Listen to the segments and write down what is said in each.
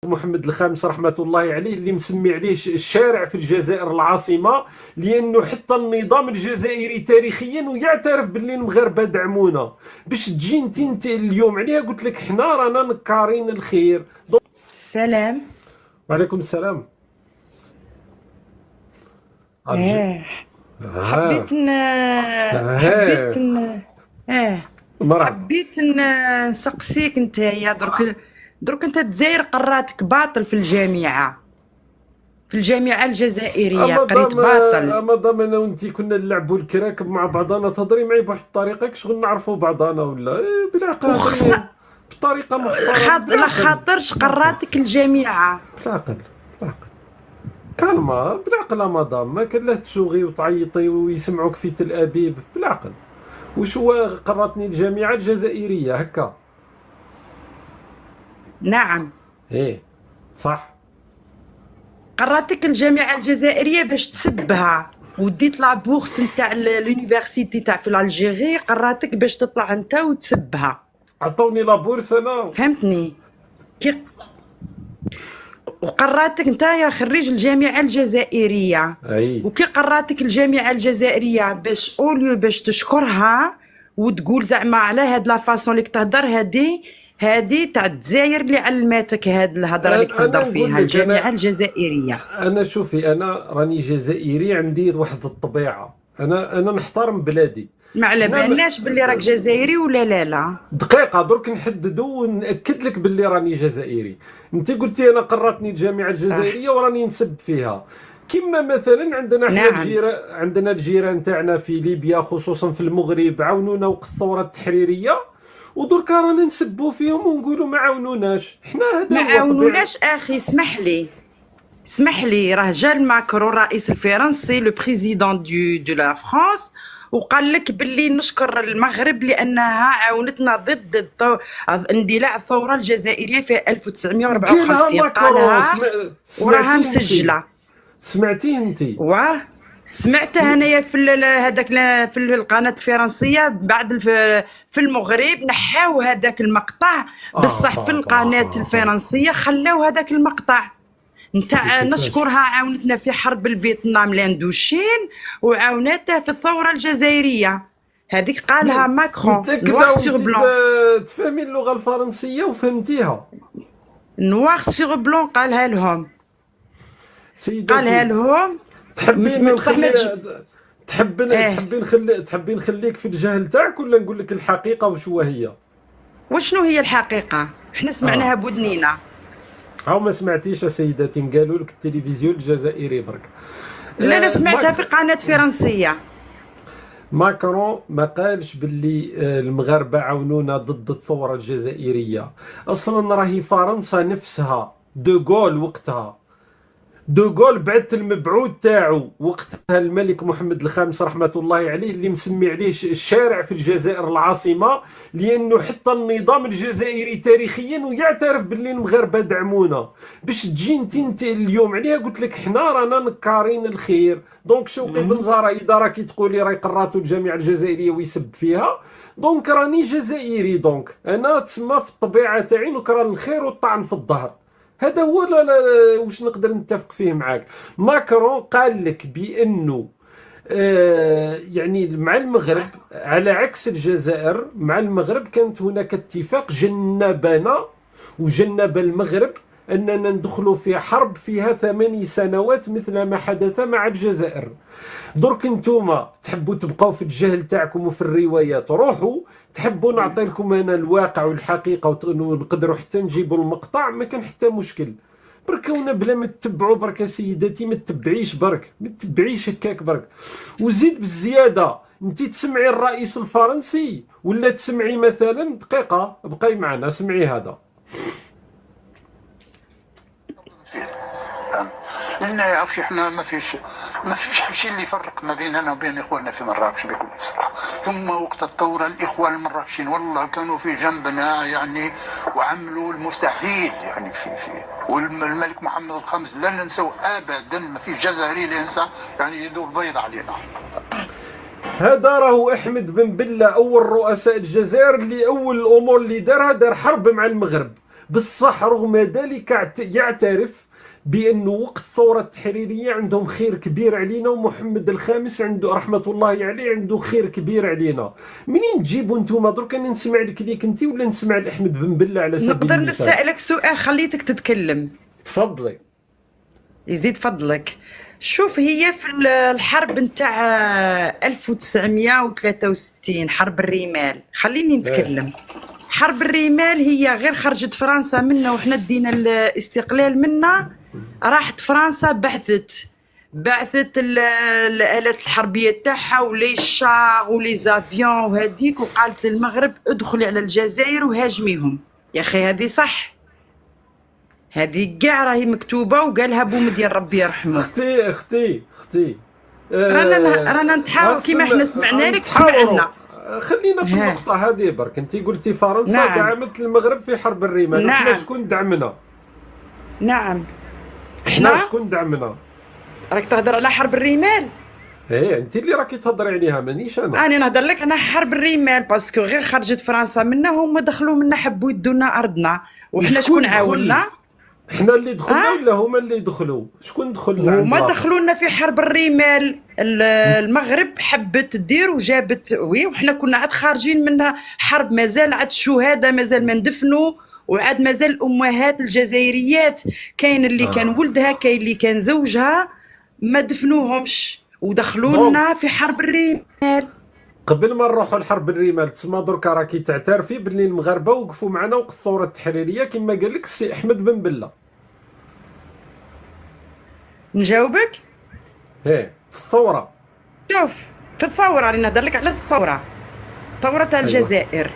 محمد الخامس رحمة الله عليه، اللي مسمي عليه الشارع في الجزائر العاصمة، لأنه حتى النظام الجزائري تاريخيا ويعترف باللي المغاربة دعمونا. باش تجي انت اليوم عليها قلت لك حنا رانا نكارين الخير. سلام. وعليكم السلام. اه ها حبيت ن... حبيت ها ن... اه مرحبا. حبيت نسقسيك انت يا درك انت الجزائر قراتك باطل في الجامعة، في الجامعة الجزائرية اما قريت دام باطل. اما دام انا وانت كنا نلعبوا الكراك مع بعضنا، تهضري معي بواحد الطريقه شغل نعرفوا بعضنا ولا بالعقل وخص هضري بطريقه محترمه لا بالعقل. خاطرش بالعقل قراتك الجامعة. بالعقل بالعقل. كالما بالعقل مدام، ما كان لا تسوغي وتعيطي ويسمعوك في تل ابيب. بالعقل. وش هو قراتني الجامعه الجزائريه هكا؟ نعم ايه صح. قراتك الجامعة الجزائرية باش تسبها، وديت لا بورس نتاع لونيفرسيتي تاع في الجيري، قراتك باش تطلع انت وتسبها. عطوني لابورس انا. فهمتني كي وقراتك انت يا خريج الجامعة الجزائرية، اي وكي قراتك الجامعة الجزائرية باش اوليو باش تشكرها وتقول زعما على هاد لا فاصون اللي تهضر، هادي تاع الجزائر اللي علماتك هاد الهضره اللي انا تهضر نقول فيها لك، الجامعة الجزائرية. انا شوفي، انا راني جزائري، عندي واحد الطبيعه، انا نحترم بلادي. ما على حنا بالناش باللي راك جزائري ولا لا. دقيقه درك نحددوا ونأكد لك باللي راني جزائري. انت قلتي انا قراتني الجامعه اه الجزائريه وراني نسب فيها. كما مثلا عندنا احنا نعم. عندنا الجيران تاعنا في ليبيا، خصوصا في المغرب، عاونونا وقت الثوره التحريريه، ودركا رانا نسبوا فيهم ونقولوا ما عاونوناش. حنا ما هذا هو طبيعي. عاونوناش اخي، اسمح لي راه جا ماكرون الرئيس الفرنسي لو بريزيدون دو لا فرانس وقال لك باللي نشكر المغرب لانها عاونتنا ضد اندلاع الثوره الجزائريه في قالها 1954، ماكرون. قالها وراها سمعتي انت؟ مسجله. سمعتيه انت؟ واه سمعتها انايا في هذاك في القناه الفرنسيه بعد في المغرب نحاو هذاك المقطع، بصح في القناه الفرنسيه خلاو هذاك المقطع نتاع كيفاش؟ نشكرها عاونتنا في حرب الفيتنام لاندوشين وعاونتها في الثوره الجزائريه. هذيك قالها ماكرون متأكدة نوار سور وانت بلون. تفهمي اللغة الفرنسية وفهمتيها؟ نوار سور بلون قالها لهم، قالها سيدتي، لهم. تحبين بصح ما نخلي اه تحبين نخليك في الجهل تاعك ولا نقول لك الحقيقة وشو هي؟ وشنو هي الحقيقه؟ احنا سمعناها اه بودنينا. هاو ما سمعتيش يا سيدتي، قالوا لك التلفزيون الجزائري برك. لا انا آه سمعتها في قناه فرنسيه. ماكرون ما قالش باللي المغاربة عاونونا ضد الثورة الجزائرية. اصلا راهي فرنسا نفسها دوغول وقتها، دوغول بعث المبعوث تاعو وقتها الملك محمد الخامس رحمة الله عليه، اللي مسمي عليه الشارع في الجزائر العاصمة، لأنه حتى النظام الجزائري تاريخيا ويعترف باللي المغاربة دعمونا. باش تجي انت اليوم عليها قلت لك حنا رانا نكارين الخير. دونك شوقي بنزارة إذا راكي تقولي راهي قراتو الجامعة الجزائرية ويسب فيها، دونك راني جزائري، دونك أنا تسمى في الطبيعة تاعي نكره الخير والطعن في الظهر. هذا هو واش نقدر نتفق فيه معاك. ماكرون قال لك بانه يعني مع المغرب، على عكس الجزائر، مع المغرب كانت هناك اتفاق جنبنا وجنب المغرب اننا ندخلوا في حرب فيها 8 سنوات مثل ما حدث مع الجزائر. درك نتوما تحبوا تبقاو في الجهل تاعكم وفي الروايات، روحوا تحبوا نعطي لكم انا الواقع والحقيقه ونقدروا حتى نجيبوا المقطع، ما كان حتى مشكل. برك هنا بلا ما تتبعوا برك يا سيداتي، ما تتبعيش برك، ما تتبعيش هكاك برك. وزيد بالزياده، انت تسمعي الرئيس الفرنسي ولا تسمعي مثلا، دقيقه بقاي معنا سمعي هذا. لان يا اخي احنا ما فيش شيء اللي يفرق ما بيننا وبين اخواننا في مراكش بكل صراحه. ثم وقت الثوره الاخوان المراكشيين والله كانوا في جنبنا يعني، وعملوا المستحيل يعني في والملك محمد الخامس لا ننسوا ابدا، ما في جزائري ينسى يعني يدور بيض علينا. هذا راهو احمد بن بله اول رؤساء الجزائر، اللي اول الامور اللي دارها دار حرب مع المغرب. بصح رغم ذلك يعترف بأنه وقت الثورة التحريرية عندهم خير كبير علينا، ومحمد الخامس عنده رحمة الله عليه عنده خير كبير علينا. منين تجيبوا انتم؟ درك انا نسمع لك ليك انت ولا نسمع لأحمد بن بلة على سبيل نقدر المثال؟ نسألك سؤال خليتك تتكلم؟ تفضلي. يزيد فضلك. شوف، هي في الحرب نتاع 1963 حرب الرمال، خليني نتكلم. حرب الرمال هي غير خرجت فرنسا منا وحنا دينا الاستقلال منا، راحت فرنسا بعثت الآلات الحربية تاعها ولي الشار ولي زافيون وهذيك، وقالت للمغرب ادخلي على الجزائر وهاجميهم. يا أخي هذه صح؟ هذه كاع راهي مكتوبة وقالها بومدين ربي يرحمه. اختي رانا نتحاور كيما احنا سمعنا لك سمعنا. خلينا في النقطة هذه برك. انت قلتي فرنسا نعم. دعمت المغرب في حرب الرمال. نعم. احنا شكون دعمنا؟ نعم. احنا شكون دعمنا؟ راك تهضر على حرب الرمال؟ ايه انت اللي راكي تهضري عليها مانيش انا نهضر لك على حرب الرمال باسكو غير خرجت فرنسا منا، هما دخلوا منا حبوا يدونا ارضنا، وحنا شكون عاونا؟ احنا اللي دخلنا ولا هما اللي دخلوا؟ شكون دخل؟ هما دخلوا لنا في حرب الرمال. المغرب حبت تدير وجابت وحنا كنا عاد خارجين منها حرب، مازال عاد الشهداء مازال ما ندفنوا، وعاد مازال الامهات الجزائريات كاين اللي كان ولدها كاين اللي كان زوجها ما دفنوهمش ودخلوا لنا في حرب الرمال. قبل ما نروحوا لحرب الرمال تسمى دركا راكي تعترفي باللي المغاربه وقفوا معنا وقت الثوره التحريريه كما قال لك السي احمد بن بلة. نجاوبك؟ ايه في الثوره. شوف في الثوره راني نهضر لك على الثوره، ثوره الجزائر.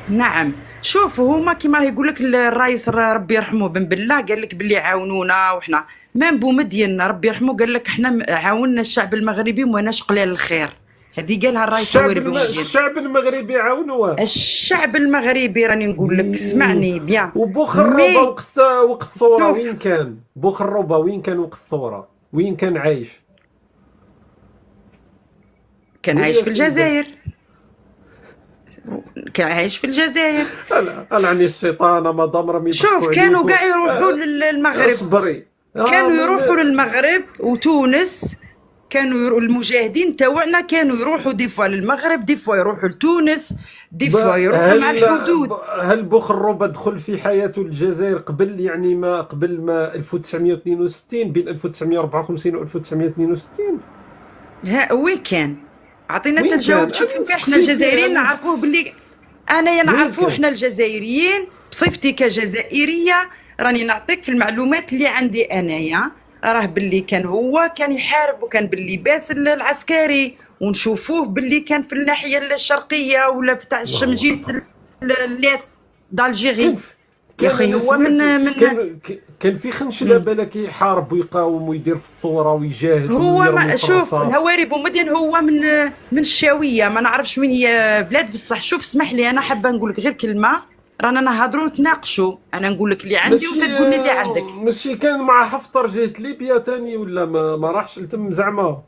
نعم. شوف هما كيما يقول لك الرئيس ربي يرحمه بن بلة قال لك باللي عاونونا، وحنا مام بومدين ربي يرحمه قال لك احنا عاوننا الشعب المغربي وماناش قليل الخير. هذه قالها الرئيس الشعب المغربي عاونوه. الشعب المغربي راني نقول لك اسمعني بيان. وبوخروبه وقت الثوره وين كان؟ بوخروبه وين كان وقت الثوره؟ وين كان عايش؟ كان عايش في الجزائر. كان عايش في الجزائر. ألعني الشيطان ما ضمر. شوف كانوا كاع يروحوا للمغرب. اصبري. كانوا يروحوا للمغرب وتونس، كانوا المجاهدين تاوعنا كانوا يروحوا دي فوا للمغرب، دي فوا يروحوا لتونس، دي فوا يروحوا مع الحدود. هل بوخروبه دخل في حياته الجزائر قبل يعني ما قبل ما 1962 بين 1954 و 1962؟ وين كان؟ عطينا انت الجواب. شوف احنا الجزائريين نعرفوه باللي انا نعرفوه، احنا الجزائريين بصفتي كجزائريه راني نعطيك في المعلومات اللي عندي انايا. راه باللي كان هو كان يحارب وكان باللباس العسكري، ونشوفوه باللي كان في الناحيه الشرقيه ولا تاع الشمجيت الياس دالجيري. يا اخي هو من كان في خنشله بالك يحارب ويقاوم ويدير في الثوره ويجاهد. هو شوف الهواري بومدين هو من الشاويه، ما نعرفش وين هي بلاد بصح. شوف اسمح لي انا حابه نقول لك غير كلمه، رانا نهضروا نتناقشوا، انا نقول لك اللي عندي وانت تقول لي اللي عندك. ماشي كان مع حفتر جهه ليبيا ثاني ولا ما راحش لتم زعما؟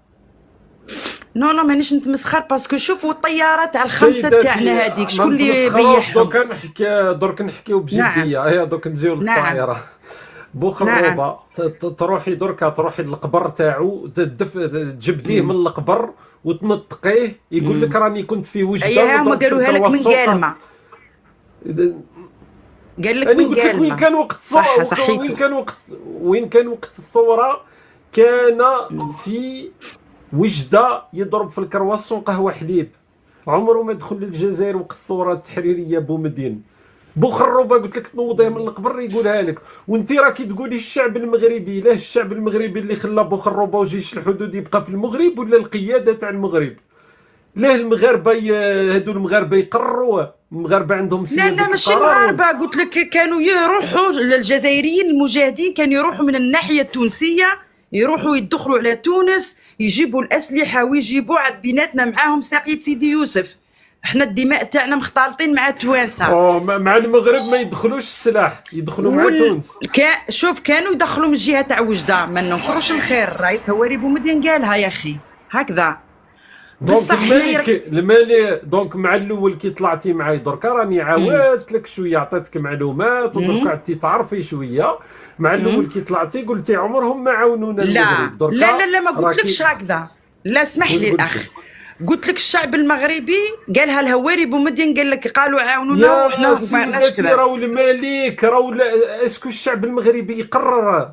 نو مانيش نتمسخر باسكو شوف والطياره تاع الخمسه تاعنا هذيك شكون اللي بيحهم؟ درك نحكيو بجديه. هي درك نجيو للطائره. بوخروبه تروحي دركا تروحي للقبر تاعو تجبديه من القبر وتنطقيه يقول لك راني كنت في وجده. اييه هما قالوها لك من كلمه. قال لك من كلمه. وين كان وقت الثوره؟ وين كان وقت الثوره؟ كان في وجده يضرب في الكرواسون قهوه حليب. عمره ما دخل للجزائر وقت الثوره التحريريه بومدين. بوخروبه قلت لك تنوضيه من القبر يقولها لك، وانت راكي تقولي الشعب المغربي. لا الشعب المغربي اللي خلى بوخروبه وجيش الحدود يبقى في المغرب ولا القياده تاع المغرب؟ لا المغاربه هادو المغاربه يقرروا، المغاربه عندهم سياده. لا ماشي المغاربه، قلت لك كانوا يروحوا الجزائريين المجاهدين كانوا يروحوا من الناحيه التونسيه، يروحوا يدخلوا على تونس يجيبوا الاسلحه ويجيبوا عاد بيناتنا معاهم ساقية سيدي يوسف. احنا الدماء تاعنا مختلطين مع توانسه. مع المغرب ما يدخلوش السلاح، يدخلوا مع تونس. شوف كانوا يدخلوا من الجهه تاع وجده، ما ننكروش الخير. الرئيس هواري بومدين قالها يا اخي هكذا. دونك بصح الملك دونك مع الاول كي طلعتي معايا دركا راني عاودت لك شويه، عطيتك معلومات ودركا عدتي تعرفي شويه. مع الاول كي طلعتي قلتي عمرهم ما عاونونا لا المغرب. دركا لا لا لا ما قلتلكش هكذا، لا اسمح لي الاخ، قلت لك الشعب المغربي قالها الهواري بومدين، قال لك قالوا عاونونا وحنا يا ما عندناش سيدتي كذا. راهو الملك راهو اسكو الشعب المغربي يقرر؟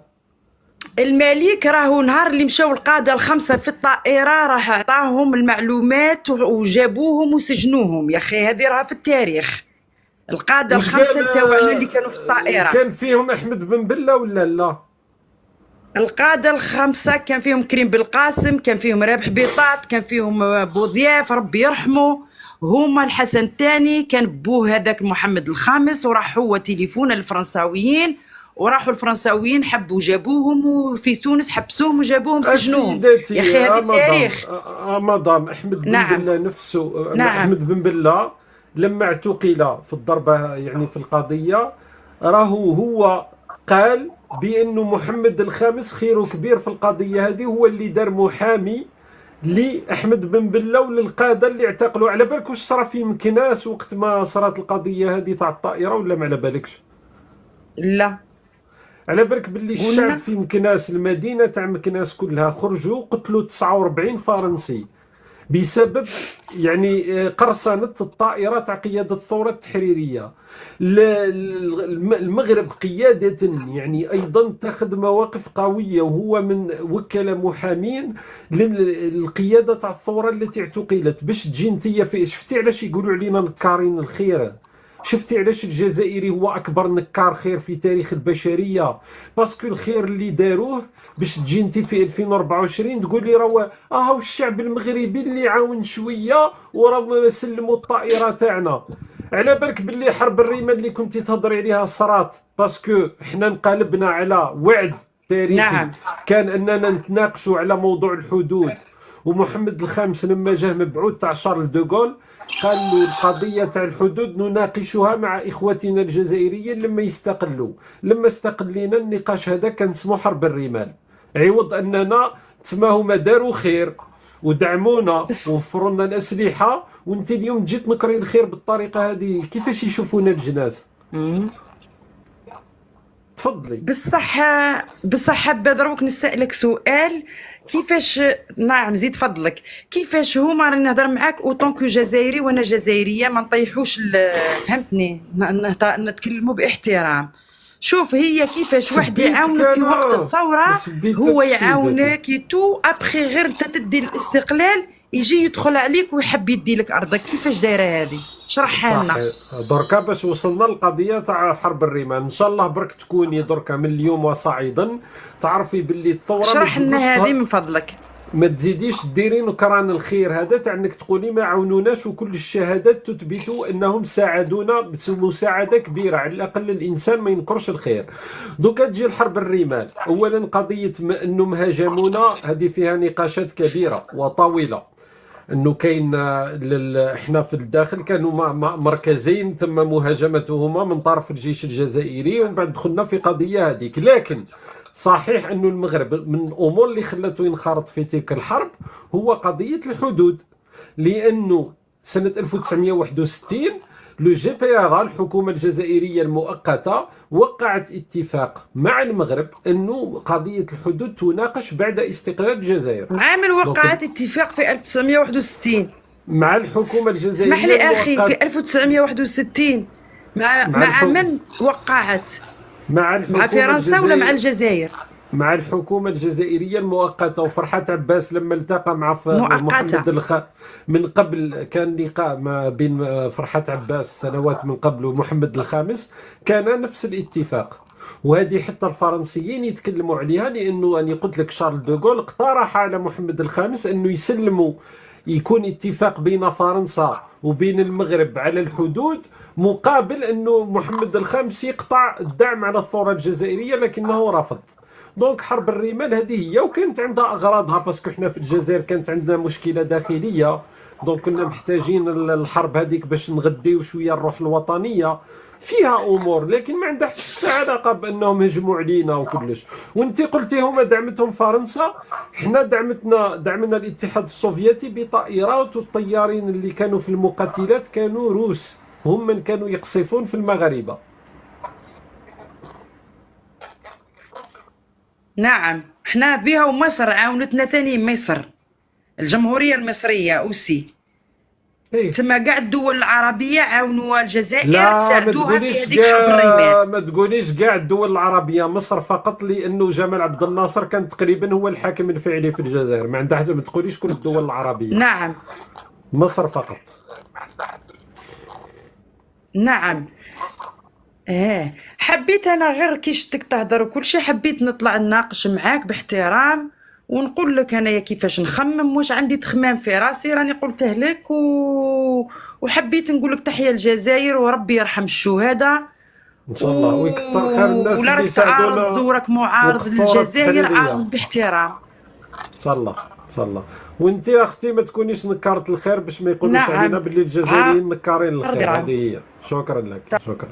الملك راهو نهار اللي مشاو القاده الخمسه في الطائره راح عطاهم المعلومات وجابوهم وسجنوهم. يا اخي هذه راها في التاريخ، القاده وش الخمسه قال تاعنا اللي كانوا في الطائره. كان فيهم احمد بن بله ولا لا؟ القاده الخمسه كان فيهم كريم بالقاسم، كان فيهم رابح بيطاط، كان فيهم بوضياف ربي يرحمه، هما الحسن الثاني كان بوه هذاك محمد الخامس، وراح هو تليفون الفرنساويين، وراحوا الفرنساويين حبوا جابوهم، وفي تونس حبسوهم وجابوهم سجنوهم. يا اخي هذا تاريخ. مدام احمد بن نعم. بله نفسه، نعم. احمد بن بله لما اعتقل في الضربه يعني في القضيه، راهو هو قال بانه محمد الخامس خيره كبير في القضيه هذه، هو اللي دار محامي لاحمد بن بله وللقاده اللي اعتقلوا. على بالك واش صرا في مكناس وقت ما صارت القضيه هذه تاع الطائره ولا ما على بالكش؟ لا على بالك باللي الشعب في مكناس، المدينه تاع مكناس كلها خرجوا قتلوا 49 فرنسي بسبب يعني قرصنة الطائرة تاع قيادة الثورة التحريرية. المغرب قيادة يعني أيضا تاخذ مواقف قوية، وهو من وكل محامين للقيادة تاع الثورة التي اعتقلت باش تجي انتيا في. شفتي علاش يقولوا علينا نكارين الخير؟ شفتي علاش الجزائري هو اكبر نكار خير في تاريخ البشريه؟ باسكو الخير اللي داروه باش تجي انت في 2024 تقول لي راهو الشعب المغربي اللي عاون شويه وراه سلموا الطائره تاعنا. على بالك باللي حرب الرمال اللي كنتي تهضري عليها صرات باسكو حنا انقلبنا على وعد تاريخي. نعم. كان اننا نتناقشوا على موضوع الحدود، ومحمد الخامس لما جاه مبعوث تاع شارل دوغول قال له القضية تاع الحدود نناقشها مع إخوتنا الجزائريين لما يستقلوا. لما استقلينا النقاش هذا كان اسمه حرب الرمال، عوض أننا تسماه ما داروا خير ودعمونا ووفروا لنا الأسلحة، وانت اليوم جيت نكري الخير بالطريقة هذه. كيفاش يشوفونا الجناز؟ تفضلي. بصح دروك نسألك سؤال، كيفاش نعم زيد فضلك، كيفاش هما راني نهضر معاك اوطونكو جزائري وانا جزائريه ما نطيحوش فهمتني، نتكلموا باحترام. شوف هي كيفاش واحد يعاونك في وقت الثوره، هو يعاونك تو ابخي غير انت تدي الاستقلال يجي يدخل عليك ويحب يدي لك ارضك. كيفاش دايره هذه؟ شرحها لنا دركا باش وصلنا للقضيه تاع حرب الرمال. ان شاء الله برك تكوني دركا من اليوم وصاعدا تعرفي باللي الثوره شرح لنا هذه من فضلك، ما تزيديش ديري نكران الخير هذا تاع انك تقولي ما عاونوناش، وكل الشهادات تثبت انهم ساعدونا مساعده كبيره. على الاقل الانسان ما ينكرش الخير. دوكا تجي الحرب الرمال، اولا قضيه انهم هاجمونا هذه فيها نقاشات كبيره وطويله، انه كاين احنا في الداخل كانوا مركزين تم مهاجمتهما من طرف الجيش الجزائري، ومن بعد دخلنا في قضيه هذيك. لكن صحيح انه المغرب من الامور اللي خلته ينخرط في تلك الحرب هو قضيه الحدود، لانه سنه 1961 لو جي بي ار الحكومه الجزائريه المؤقته وقعت اتفاق مع المغرب انه قضيه الحدود تناقش بعد استقلال الجزائر. مع من وقعت اتفاق في 1961 مع الحكومه الجزائريه. اسمح لي اخي، في 1961 مع من وقعت؟ مع فرنسا ولا مع الجزائر؟ مع الحكومة الجزائرية المؤقتة. وفرحات عباس لما التقى مع محمد من قبل كان لقاء ما بين فرحات عباس سنوات من قبل ومحمد الخامس، كان نفس الاتفاق. وهذه حتى الفرنسيين يتكلموا عليها، لأنه أنا قلت لك شارل دوغول اقترح على محمد الخامس أنه يسلموا، يكون اتفاق بين فرنسا وبين المغرب على الحدود، مقابل أنه محمد الخامس يقطع الدعم على الثورة الجزائرية، لكنه رفض. دونك حرب الرمال هذه هي، وكانت عندها اغراضها، باسكو حنا في الجزائر كانت عندنا مشكله داخليه، دونك كنا محتاجين الحرب هذيك باش نغديو شويه الروح الوطنيه. فيها امور، لكن ما عندها حتى علاقه بانهم هجموا علينا وكلش. وانت قلتي هما دعمتهم فرنسا، حنا دعمنا الاتحاد السوفيتي بطائرات، والطيارين اللي كانوا في المقاتلات كانوا روس، هم من كانوا يقصفون في المغاربه. نعم حنا بها، ومصر عاونتنا ثاني، مصر الجمهورية المصرية أوسي، إيه؟ تما كاع الدول العربية عاونوا الجزائر، لا ما ساعدوها في تقوليش هذيك حرب الرمال. ما تقوليش كاع الدول العربيه، مصر فقط، لانه جمال عبد الناصر كان تقريبا هو الحاكم الفعلي في الجزائر، ما عندها حتى، ما تقوليش كل الدول العربيه. نعم مصر فقط. نعم. حبيت انا غير كي شفتك تهضر وكل شيء، حبيت نطلع نناقش معاك باحترام، ونقول لك انايا كيفاش نخمم، واش عندي تخمام في راسي راني قلته لك وحبيت نقول لك تحية الجزائر، وربي يرحم الشهداء ان شاء الله ويكثر خير الناس ولا اللي راك تعارض يساعدونا وراك معارض والثورة للجزائر، التحريرية. عارض باحترام. ان شاء الله ان شاء الله. وانت يا اختي ما تكونيش نكارة الخير باش ما يقولوش نعم. علينا باللي الجزائريين نكارين الخير، عارض. هذه هي. شكرا لك، شكرا.